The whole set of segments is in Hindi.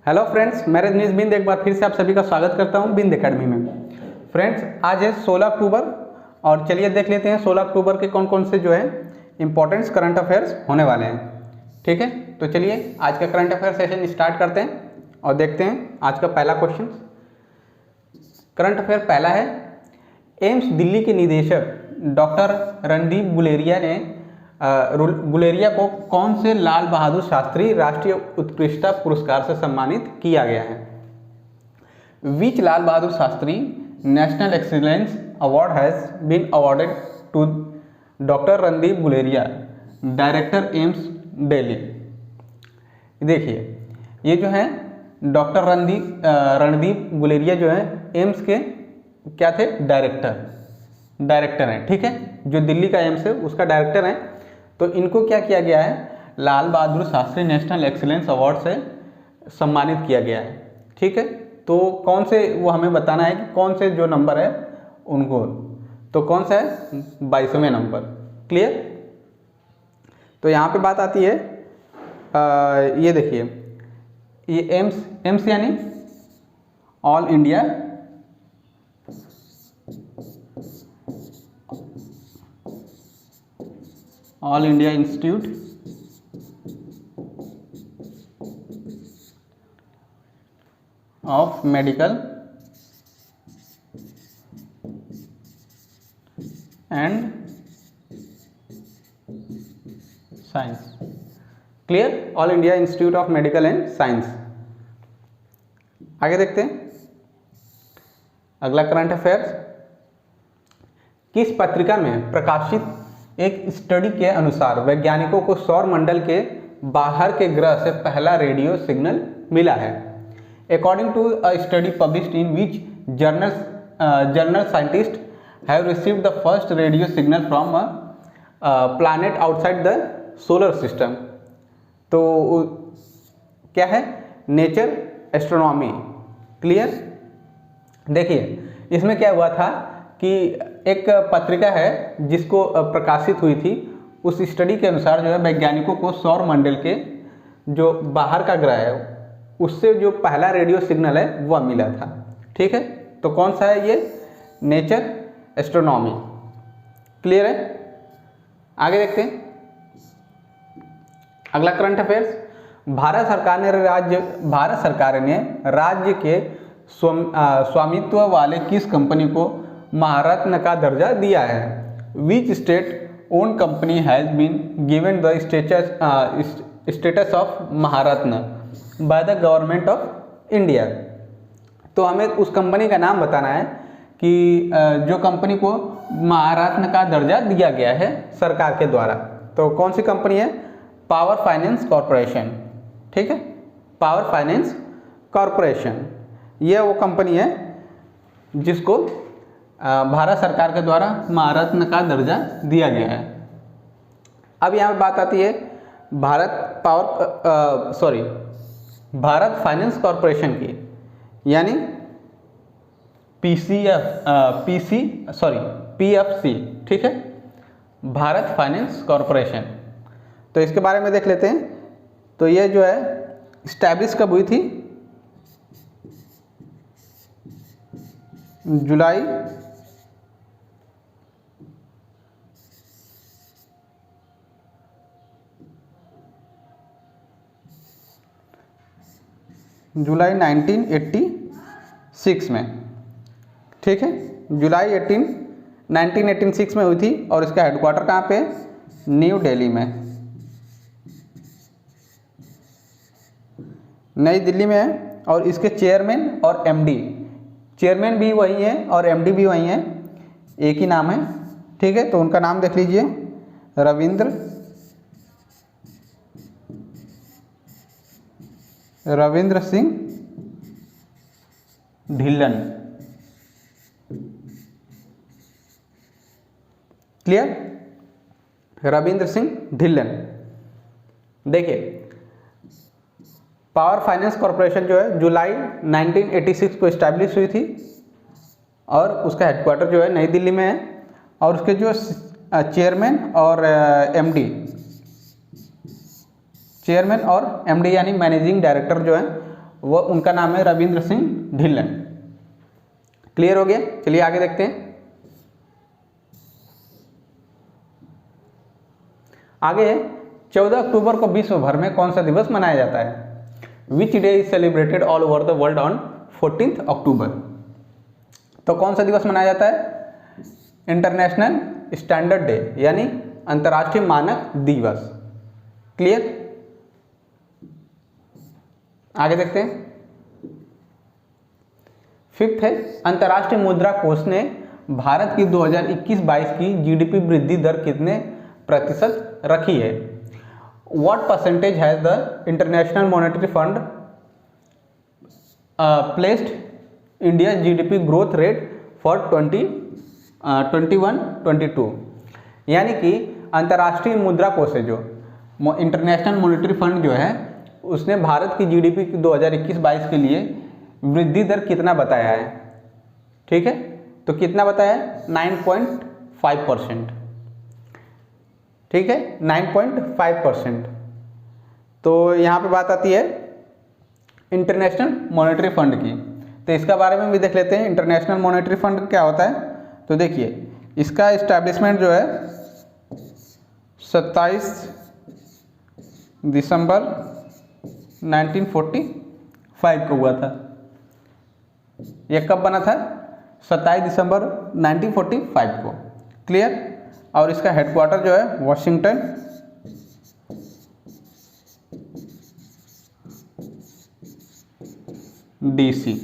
हेलो फ्रेंड्स, मैं रजनीश बिंद एक बार फिर से आप सभी का स्वागत करता हूं बिंद एकेडमी में। फ्रेंड्स, आज है 16 अक्टूबर और चलिए देख लेते हैं 16 अक्टूबर के कौन कौन से जो है इंपॉर्टेंट करंट अफेयर्स होने वाले हैं। ठीक है, तो चलिए आज का करंट अफेयर सेशन स्टार्ट करते हैं और देखते हैं आज का पहला क्वेश्चन। करंट अफेयर पहला है, एम्स दिल्ली के निदेशक डॉक्टर रणदीप गुलेरिया को कौन से लाल बहादुर शास्त्री राष्ट्रीय उत्कृष्टता पुरस्कार से सम्मानित किया गया है? Which Lal Bahadur Shastri national excellence award has been awarded to doctor Randeep Guleria, director AIIMS Delhi. देखिए, ये जो है डॉक्टर रणदीप गुलेरिया जो है एम्स के क्या थे? डायरेक्टर हैं। ठीक है, जो दिल्ली का एम्स है उसका डायरेक्टर हैं। तो इनको क्या किया गया है? लाल Bahadur Shastri national excellence award से सम्मानित किया गया है। ठीक है, तो कौन से वो हमें बताना है कि कौन से जो नंबर है उनको, तो कौन सा है? 22वें नंबर। क्लियर? तो यहाँ पे बात आती है, ये देखिए, ये एम्स यानी all India institute of medical and science. Clear? All India institute of medical and science. आगे देखते हैं अगला करंट अफेयर्स। किस पत्रिका में प्रकाशित एक स्टडी के अनुसार वैज्ञानिकों को सौर मंडल के बाहर के ग्रह से पहला रेडियो सिग्नल मिला है? According to a study published in which journal scientist have received the first radio signal from a planet outside the solar system. तो क्या है? Nature Astronomy. क्लियर? देखिए, इसमें क्या हुआ था कि एक पत्रिका है जिसको प्रकाशित हुई थी, उस स्टडी के अनुसार जो है वैज्ञानिकों को सौर मंडल के जो बाहर का ग्रह है उससे जो पहला रेडियो सिग्नल है वह मिला था। ठीक है, तो कौन सा है ये? Nature Astronomy. क्लियर है? आगे देखते हैं अगला करंट अफेयर्स। भारत सरकार ने राज्य के स्वामित्व वाले किस कंपनी को महारत्न का दर्जा दिया है? Which state own company has been given the status of Maharatna by the government of India. तो हमें उस कंपनी का नाम बताना है कि जो कंपनी को महारत्न का दर्जा दिया गया है सरकार के द्वारा। तो कौन सी कंपनी है? Power finance corporation. ठीक है, पावर फाइनेंस कॉरपोरेशन यह वो कंपनी है जिसको भारत सरकार के द्वारा महारत्न का दर्जा दिया गया है। अब यहाँ पे बात आती है भारत फाइनेंस कॉरपोरेशन की, यानी PFC। ठीक है, भारत फाइनेंस कॉरपोरेशन। तो इसके बारे में देख लेते हैं। तो ये जो है इस्टेब्लिश कब हुई थी? जुलाई 1986 में। ठीक है, जुलाई 1986 में हुई थी और इसका हेडक्वार्टर कहाँ पे? न्यू दिल्ली में, नई दिल्ली में है। और इसके चेयरमैन और MD, चेयरमैन भी वही है और MD भी वही है, एक ही नाम है। ठीक है, तो उनका नाम देख लीजिए, रविंद्र सिंह ढिल्लन। क्लियर? रविंद्र सिंह ढिल्लन। देखिए, पावर फाइनेंस कॉरपोरेशन जो है जुलाई 1986 को इस्टेब्लिश हुई थी और उसका हेडक्वार्टर जो है नई दिल्ली में है। और उसके जो चेयरमैन और MD यानी मैनेजिंग डायरेक्टर जो है वो उनका नाम है रविंद्र सिंह ढिल्लन। क्लियर हो गया? चलिए आगे देखते हैं। आगे 14 अक्टूबर को विश्व भर में कौन सा दिवस मनाया जाता है? Which day is celebrated all over the world on 14 अक्टूबर। तो कौन सा दिवस मनाया जाता है? इंटरनेशनल स्टैंडर्ड डे, यानी अंतर्राष्ट्रीय मानक दिवस। क्लियर? आगे देखते हैं। फिफ्थ है, अंतर्राष्ट्रीय मुद्रा कोष ने भारत की 2021-22 की जीडीपी वृद्धि दर कितने प्रतिशत रखी है? What percentage has the International Monetary Fund placed India's GDP growth rate for 2021-22? यानी कि अंतर्राष्ट्रीय मुद्रा कोष है जो इंटरनेशनल मॉनेटरी फंड जो है उसने भारत की जीडीपी 2021-22 के लिए वृद्धि दर कितना बताया है? ठीक है, तो कितना बताया है? 9.5%। ठीक है, 9.5%। तो यहाँ पे बात आती है इंटरनेशनल मॉनेटरी फंड की, तो इसका बारे में भी देख लेते हैं। इंटरनेशनल मॉनेटरी फंड क्या होता है? तो देखिए, इसका इस्टेब्लिशमेंट जो है 27 दिसंबर 1945 को हुआ था। यह कब बना था? 27 दिसंबर 1945 को। क्लियर? और इसका हेडक्वार्टर जो है वॉशिंगटन डीसी,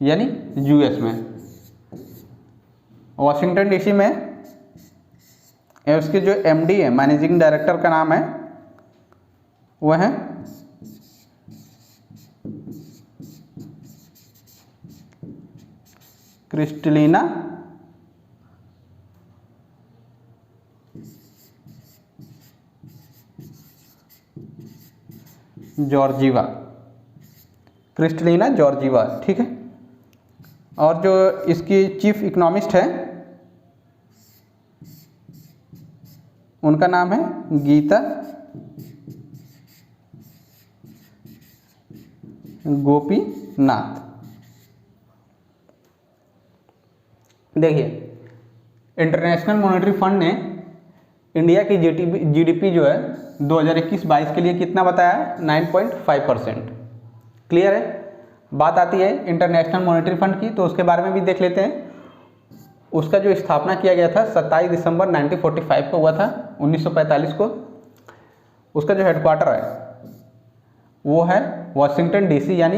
यानी यूएस में, वॉशिंगटन डीसी में। उसके जो एमडी है, मैनेजिंग डायरेक्टर का नाम है, वह है क्रिस्टलिना जॉर्जीवा। क्रिस्टलिना जॉर्जीवा, ठीक है। और जो इसकी चीफ इकोनॉमिस्ट है उनका नाम है गीता गोपीनाथ। देखिए, इंटरनेशनल मॉनेटरी फंड ने इंडिया की जीडीपी जो है 2021-22 के लिए कितना बताया है? 9.5%। क्लियर है? बात आती है इंटरनेशनल मॉनेटरी फंड की, तो उसके बारे में भी देख लेते हैं। उसका जो स्थापना किया गया था 27 दिसंबर 1945 को हुआ था, 1945 को। उसका जो हेडक्वार्टर है वो है वॉशिंगटन डीसी, यानी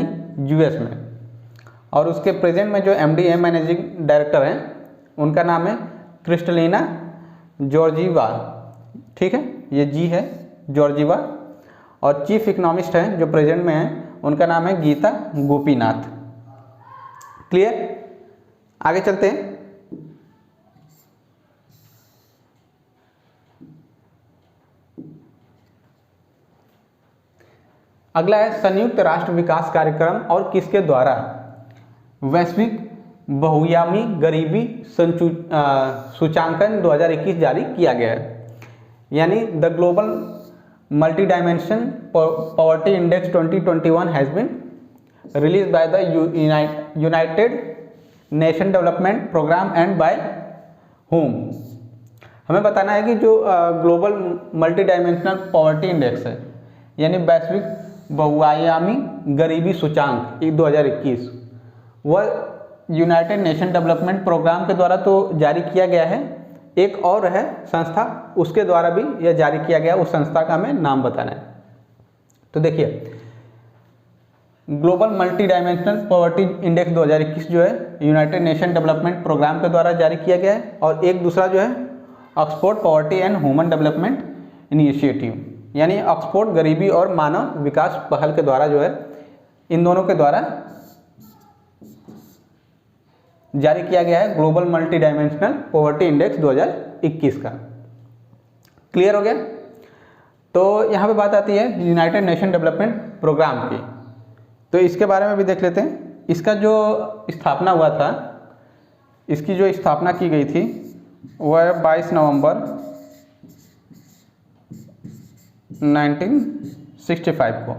यूएस में। और उसके प्रेजेंट में जो एमडी है, मैनेजिंग डायरेक्टर हैं, उनका नाम है क्रिस्टलिना जॉर्जीवा। ठीक है, ये जी है जॉर्जीवा। और चीफ इकोनॉमिस्ट हैं जो प्रेजेंट में हैं, उनका नाम है गीता गोपीनाथ। क्लियर? आगे चलते हैं। अगला है संयुक्त राष्ट्र विकास कार्यक्रम और किसके द्वारा वैश्विक बहुआयामी गरीबी सूचांकन 2021 जारी किया गया है, यानी the global multi dimension poverty index 2021 has been release by the United Nation Development Programme and by home. हमें बताना है कि जो global multi dimensional poverty index है, यानी वैश्विक बहुआयामी गरीबी सूचांक 2021, वह यूनाइटेड नेशन डेवलपमेंट प्रोग्राम के द्वारा तो जारी किया गया है, एक और है संस्था, उसके द्वारा भी यह जारी किया गया। उस संस्था का हमें नाम बताना है। तो देखिए, global multi dimensional poverty index 2021 जो है यूनाइटेड नेशन डेवलपमेंट प्रोग्राम के द्वारा जारी किया गया है, और एक दूसरा जो है Oxford poverty and human development initiative, यानी ऑक्सफोर्ड गरीबी और मानव विकास पहल के द्वारा जो है, इन दोनों के द्वारा जारी किया गया है global multi dimensional poverty index 2021 का। क्लियर हो गया? तो यहाँ पे बात आती है यूनाइटेड नेशन डेवलपमेंट प्रोग्राम की, तो इसके बारे में भी देख लेते हैं। इसका जो स्थापना हुआ था, इसकी जो स्थापना की गई थी वह 22 नवंबर 1965 को।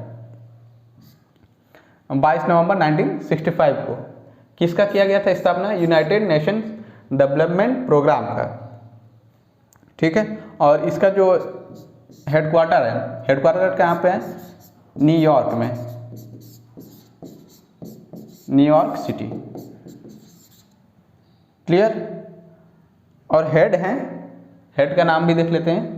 22 नवंबर 1965 को। किसका किया गया था स्थापना? यूनाइटेड नेशन डेवलपमेंट प्रोग्राम का, ठीक है। और इसका जो हेडक्वार्टर है, हेडक्वार्टर कहाँ पे है? न्यूयॉर्क में, न्यूयॉर्क सिटी। क्लियर? और हेड हैं, हेड का नाम भी देख लेते हैं।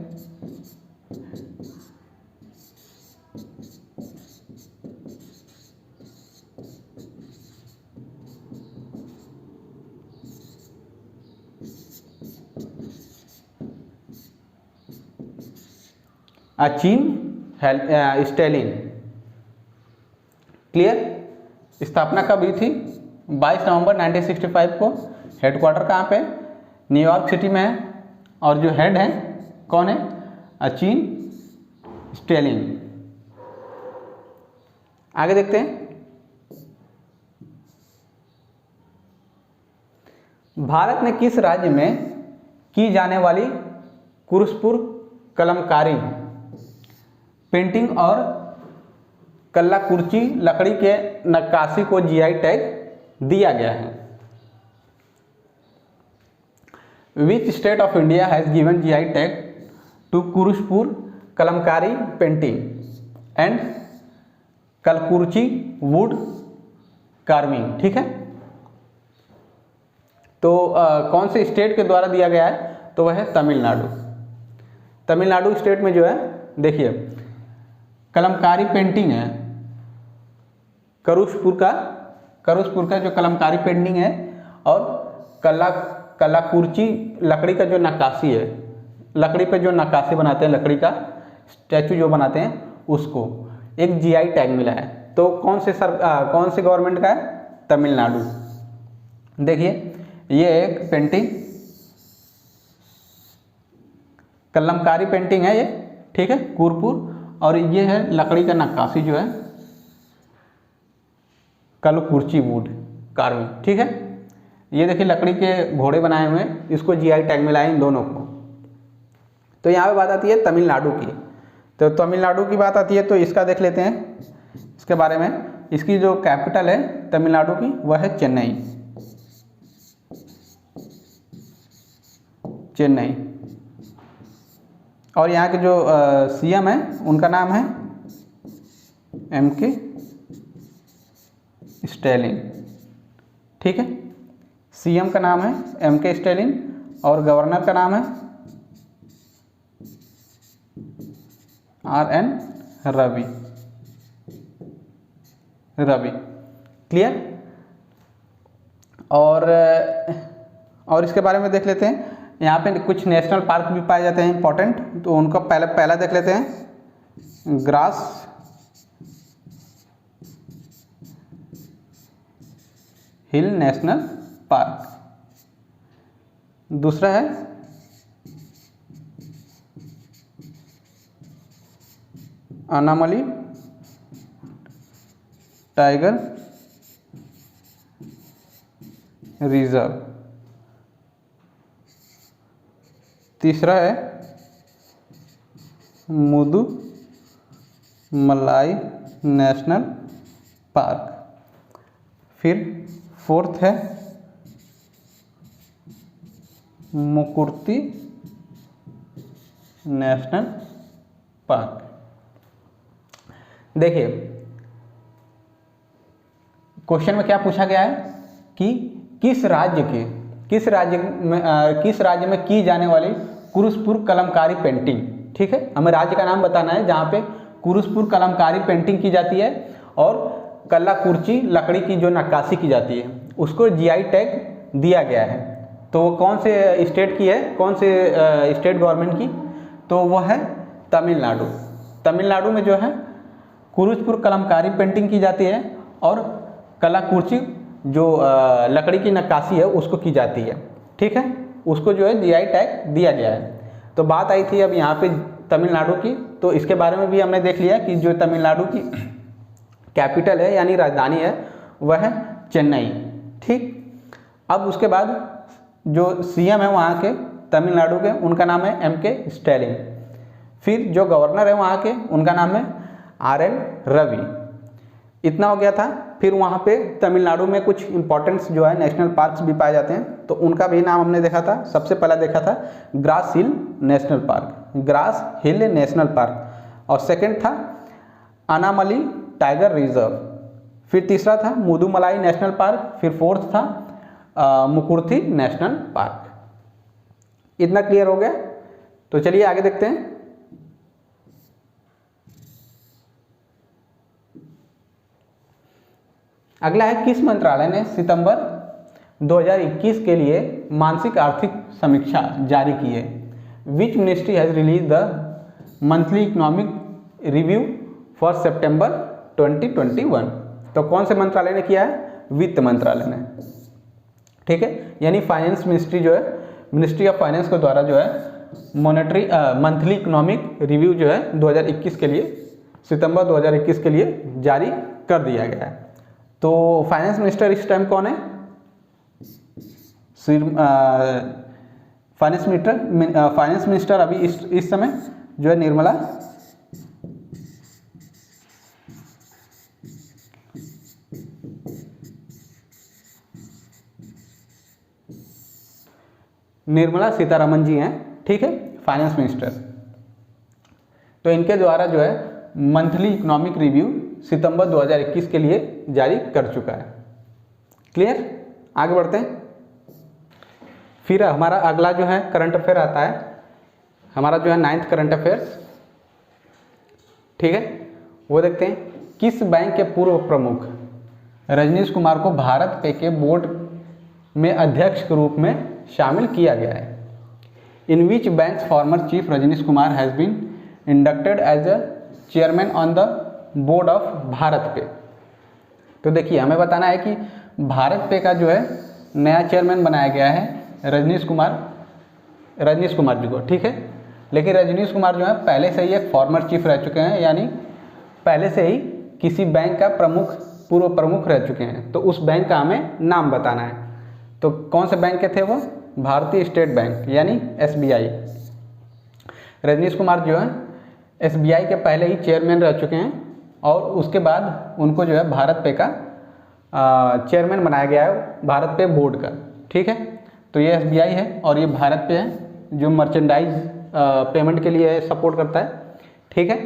अचीन स्टेलिन। क्लियर? स्थापना कब हुई थी? 22 नवंबर 1965 को। हेडक्वार्टर कहाँ पे? न्यूयॉर्क सिटी में है। और जो हेड है कौन है? अचीन स्टेलिन। आगे देखते हैं। भारत में किस राज्य में की जाने वाली कुरुशपुर कलमकारी, पेंटिंग और कल्लाकुर्ची लकड़ी के नक्काशी को जीआई टैग दिया गया है? Which state of India has given GI tag to Karuppur Kalamkari painting and Kallakurichi wood carving? ठीक है, तो कौन से स्टेट के द्वारा दिया गया है? तो वह है तमिलनाडु। तमिलनाडु स्टेट में जो है, देखिए, कलमकारी पेंटिंग है, करुशपुर का जो कलमकारी पेंटिंग है, और कलाकुर्ची लकड़ी का जो नक्काशी है, लकड़ी पे जो नक्काशी बनाते हैं, लकड़ी का स्टैचू जो बनाते हैं, उसको एक जीआई टैग मिला है। तो कौन से गवर्नमेंट का है? तमिलनाडु। देखिए, ये एक पेंटिंग कलमकारी पेंटिंग है ये, ठीक है, कुरपुर, और ये है लकड़ी का नक्काशी जो है कलकुर्ची वुड कार्विंग, ठीक है। ये देखिए लकड़ी के घोड़े बनाए हुए हैं, इसको जीआई टैग मिला है इन दोनों को। तो यहाँ पे बात आती है तमिलनाडु की। तो तमिलनाडु की बात आती है तो इसका देख लेते हैं इसके बारे में। इसकी जो कैपिटल है तमिलनाडु की वह है चेन्नई। चेन्नई। और यहाँ के जो सीएम है उनका नाम है एमके स्टैलिन, ठीक है। सीएम का नाम है एमके स्टैलिन और गवर्नर का नाम है आरएन रवि। क्लियर? और इसके बारे में देख लेते हैं। यहाँ पे कुछ नेशनल पार्क भी पाए जाते हैं इंपॉर्टेंट, तो उनका पहला देख लेते हैं। ग्रास हिल नेशनल पार्क। दूसरा है अनामली टाइगर रिजर्व। तीसरा है मुदु मलाई नेशनल पार्क। फिर फोर्थ है मुकुर्ती नेशनल पार्क। देखिए क्वेश्चन में क्या पूछा गया है कि किस राज्य में की जाने वाली कुरुशपुर कलमकारी पेंटिंग, ठीक है। हमें राज्य का नाम बताना है जहाँ पे कुरुशपुर कलमकारी पेंटिंग की जाती है और कलाकुर्ची लकड़ी की जो नक्काशी की जाती है उसको जीआई टैग दिया गया है। तो वो कौन से स्टेट की है, कौन से स्टेट गवर्नमेंट की? तो वह है तमिलनाडु। तमिलनाडु में जो है कुरुशपुर कलमकारी पेंटिंग की जाती है और कलाकुर्ची जो लकड़ी की नक्काशी है उसको की जाती है, ठीक है। उसको जो है जीआई टैग दिया गया है। तो बात आई थी अब यहाँ पे तमिलनाडु की, तो इसके बारे में भी हमने देख लिया कि जो तमिलनाडु की कैपिटल है यानी राजधानी है वह है चेन्नई, ठीक। अब उसके बाद जो सीएम है वहाँ के तमिलनाडु के उनका नाम है एमके स्टैलिन। फिर जो गवर्नर है वहाँ के उनका नाम है आरएन रवि। इतना हो गया था। फिर वहाँ पे तमिलनाडु में कुछ इंपॉर्टेंट्स जो है नेशनल पार्क्स भी पाए जाते हैं, तो उनका भी नाम हमने देखा था। सबसे पहला देखा था ग्रास हिल नेशनल पार्क, ग्रास हिल नेशनल पार्क। और सेकंड था अनामली टाइगर रिजर्व। फिर तीसरा था मुदुमलाई नेशनल पार्क। फिर फोर्थ था मुकुर्थी नेशनल पार्क। इतना क्लियर हो गया? तो चलिए आगे देखते हैं। अगला है किस मंत्रालय ने सितंबर 2021 के लिए मासिक आर्थिक समीक्षा जारी की है? Which ministry has release the monthly economic review for September 2021? तो कौन से मंत्रालय ने किया है? वित्त मंत्रालय ने। ठीक है, यानी फाइनेंस मिनिस्ट्री जो है, मिनिस्ट्री ऑफ फाइनेंस के द्वारा जो है मॉनेटरी मंथली इकोनॉमिक रिव्यू जो है 2021 के लिए, सितंबर 2021 के लिए जारी कर दिया गया है। तो फाइनेंस मिनिस्टर इस टाइम कौन है? फाइनेंस मिनिस्टर अभी इस समय जो है निर्मला सीतारमन जी हैं। ठीक है, फाइनेंस मिनिस्टर। तो इनके द्वारा जो है मंथली इकोनॉमिक रिव्यू सितंबर 2021 के लिए जारी कर चुका है। क्लियर? आगे बढ़ते हैं। फिर हमारा अगला जो है करंट अफेयर आता है, हमारा जो है 9th करंट अफेयर्स। ठीक है, वो देखते हैं। किस बैंक के पूर्व प्रमुख रजनीश कुमार को भारत पे के बोर्ड में अध्यक्ष के रूप में शामिल किया गया है? In which bank former chief Rajnish Kumar has been inducted as a chairman on the board of BharatPe? तो देखिए, हमें बताना है कि भारत पे का जो है नया चेयरमैन बनाया गया है रजनीश कुमार जी को। ठीक है, लेकिन रजनीश कुमार जो है पहले से ही एक फॉर्मर चीफ रह चुके हैं, यानी पहले से ही किसी बैंक का पूर्व प्रमुख रह चुके हैं। तो उस बैंक का हमें नाम बताना है। तो कौन से बैंक के थे वो? भारतीय स्टेट बैंक यानी SBI। रजनीश कुमार जो है SBI के पहले ही चेयरमैन रह चुके हैं और उसके बाद उनको जो है भारत पे का चेयरमैन बनाया गया है, भारत पे बोर्ड का। ठीक है, तो ये SBI है और ये भारत पे है जो मर्चेंडाइज पेमेंट के लिए सपोर्ट करता है। ठीक है,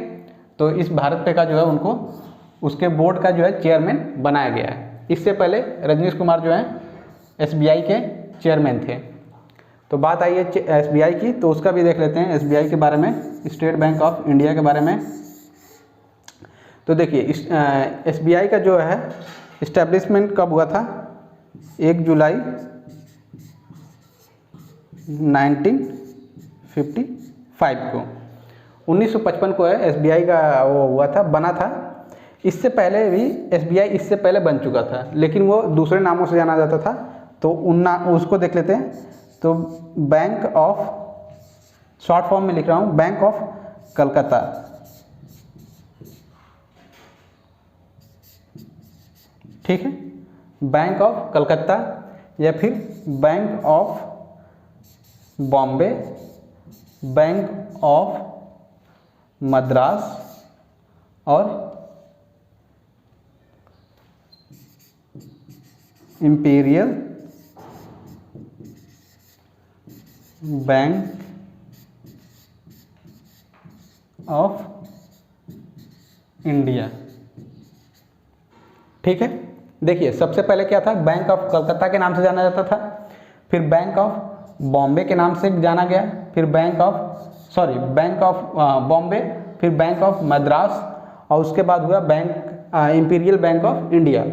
तो इस भारत पे का जो है उनको उसके बोर्ड का जो है चेयरमैन बनाया गया है। इससे पहले रजनीश कुमार जो है SBI के चेयरमैन थे। तो बात आई है SBI की, तो उसका भी देख लेते हैं SBI के बारे में, स्टेट बैंक ऑफ इंडिया के बारे में। तो देखिए SBI का जो है इस्टेब्लिशमेंट कब हुआ था? 1 जुलाई 1955 को, 1955 को है SBI का वो हुआ था, बना था। इससे पहले भी SBI इससे पहले बन चुका था, लेकिन वो दूसरे नामों से जाना जाता था। तो उसको देख लेते हैं। तो बैंक ऑफ, शॉर्ट फॉर्म में लिख रहा हूँ, बैंक ऑफ कलकत्ता। ठीक है, बैंक ऑफ कलकत्ता या फिर bank of Bombay, bank of Madras और इंपीरियल बैंक ऑफ इंडिया। ठीक है, देखिए सबसे पहले क्या था? बैंक ऑफ कलकत्ता के नाम से जाना जाता था, फिर बैंक ऑफ बॉम्बे के नाम से जाना गया, फिर बैंक ऑफ बॉम्बे, फिर बैंक ऑफ मद्रास और उसके बाद हुआ इंपीरियल बैंक ऑफ इंडिया।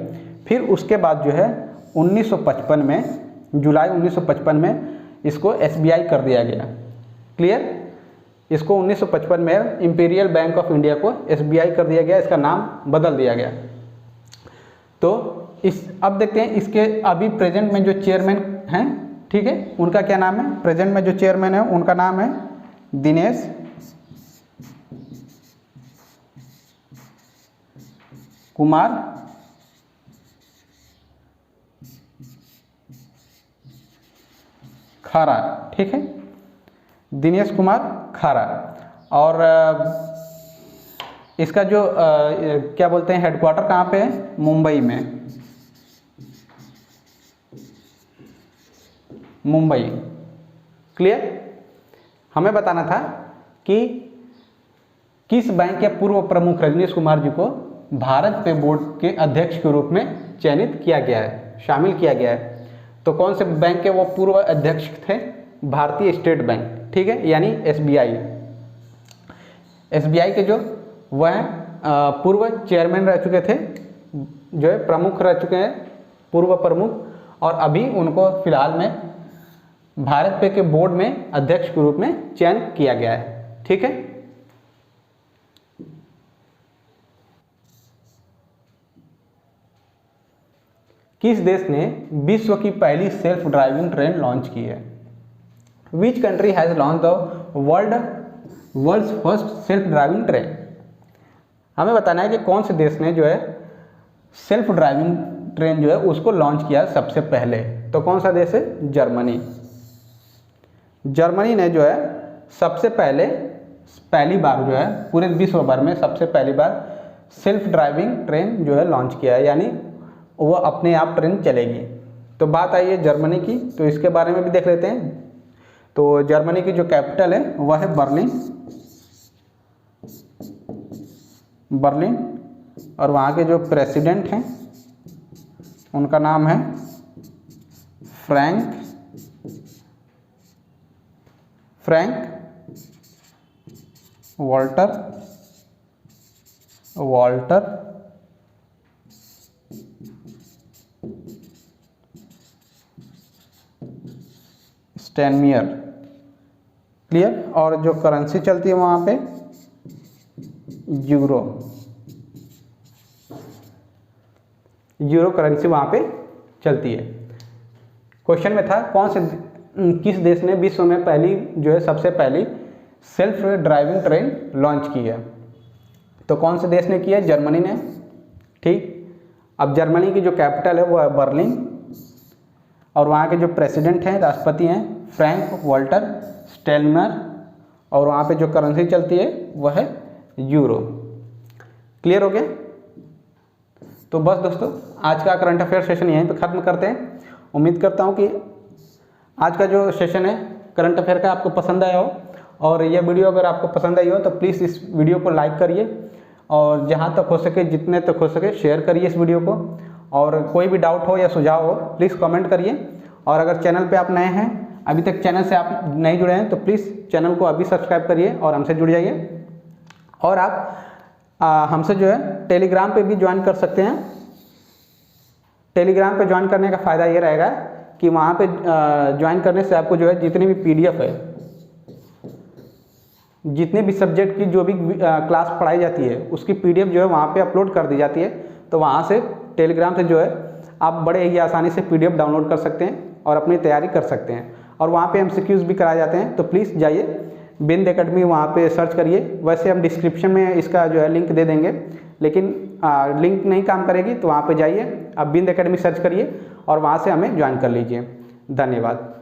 फिर उसके बाद जो है 1955 में, जुलाई 1955 में इसको SBI कर दिया गया। क्लियर? इसको 1955 में इंपीरियल बैंक ऑफ इंडिया को SBI कर दिया गया, इसका नाम बदल दिया गया। तो अब देखते हैं इसके अभी प्रेजेंट में जो चेयरमैन हैं, ठीक है, उनका क्या नाम है? प्रेजेंट में जो चेयरमैन है उनका नाम है दिनेश कुमार खारा। ठीक है, दिनेश कुमार खारा। और इसका जो क्या बोलते हैं हेडक्वार्टर कहाँ पे है, मुंबई में, मुंबई। क्लियर। हमें बताना था कि किस बैंक के पूर्व प्रमुख रजनीश कुमार जी को भारत पे बोर्ड के अध्यक्ष के रूप में चयनित किया गया है, शामिल किया गया है। तो कौन से बैंक के वो पूर्व अध्यक्ष थे, भारतीय स्टेट बैंक, ठीक है, यानी एसबीआई। एसबीआई के जो वह पूर्व चेयरमैन रह चुके थे, जो है प्रमुख रह चुके हैं, पूर्व प्रमुख, और अभी उनको फिलहाल में भारत पे के बोर्ड में अध्यक्ष के रूप में चयन किया गया है, ठीक है। किस देश ने विश्व की पहली सेल्फ ड्राइविंग ट्रेन लॉन्च की है? Which country has launch the world's first self driving train? हमें बताना है कि कौन से देश ने जो है सेल्फ ड्राइविंग ट्रेन जो है उसको लॉन्च किया सबसे पहले। तो कौन सा देश है? जर्मनी। जर्मनी ने जो है सबसे पहली बार जो है पूरे विश्व भर में सबसे पहली बार सेल्फ ड्राइविंग ट्रेन जो है लॉन्च किया है, यानी वो अपने आप ट्रेन चलेगी। तो बात आई है जर्मनी की, तो इसके बारे में भी देख लेते हैं। तो जर्मनी की जो कैपिटल है वह है बर्लिन, और वहाँ के जो प्रेसिडेंट हैं उनका नाम है फ्रैंक वॉल्टर स्टेनमियर। क्लियर। और जो करेंसी चलती है वहाँ पे यूरो करेंसी वहाँ पे चलती है। क्वेश्चन में था किस देश ने विश्व में पहली जो है सबसे पहली सेल्फ ड्राइविंग ट्रेन लॉन्च की है? तो कौन से देश ने किया है? जर्मनी ने। ठीक। अब जर्मनी की जो कैपिटल है वो है बर्लिन, और वहाँ के जो प्रेसिडेंट हैं, राष्ट्रपति हैं, फ्रैंक वॉल्टर स्टेनमेयर, और वहाँ पे जो करेंसी चलती है वह है यूरो। क्लियर हो गया? तो बस दोस्तों, आज का करंट अफेयर सेशन यहीं पे ख़त्म करते हैं। उम्मीद करता हूँ कि आज का जो सेशन है करंट अफेयर का आपको पसंद आया हो, और यह वीडियो अगर आपको पसंद आई हो तो प्लीज़ इस वीडियो को लाइक करिए, और जहाँ तक हो सके, जितने तक हो सके शेयर करिए इस वीडियो को। और कोई भी डाउट हो या सुझाव हो प्लीज़ कमेंट करिए। और अगर चैनल पे आप नए हैं, अभी तक चैनल से आप नहीं जुड़े हैं, तो प्लीज़ चैनल को अभी सब्सक्राइब करिए और हमसे जुड़ जाइए। और आप हमसे जो है टेलीग्राम पे भी ज्वाइन कर सकते हैं। टेलीग्राम पे ज्वाइन करने का फ़ायदा ये रहेगा कि वहाँ पे ज्वाइन करने से आपको जो है जितनी भी PDF है, जितने भी सब्जेक्ट की जो भी क्लास पढ़ाई जाती है उसकी PDF जो है वहाँ पे अपलोड कर दी जाती है। तो वहाँ से टेलीग्राम से जो है आप बड़े ही आसानी से PDF डाउनलोड कर सकते हैं और अपनी तैयारी कर सकते हैं। और वहाँ पे MCQs भी कराए जाते हैं। तो प्लीज़ जाइए, बिंद एकेडमी वहाँ पे सर्च करिए। वैसे हम डिस्क्रिप्शन में इसका जो है लिंक दे देंगे, लेकिन लिंक नहीं काम करेगी तो वहाँ पे जाइए, आप बिंद एकेडमी सर्च करिए और वहाँ से हमें ज्वाइन कर लीजिए। धन्यवाद।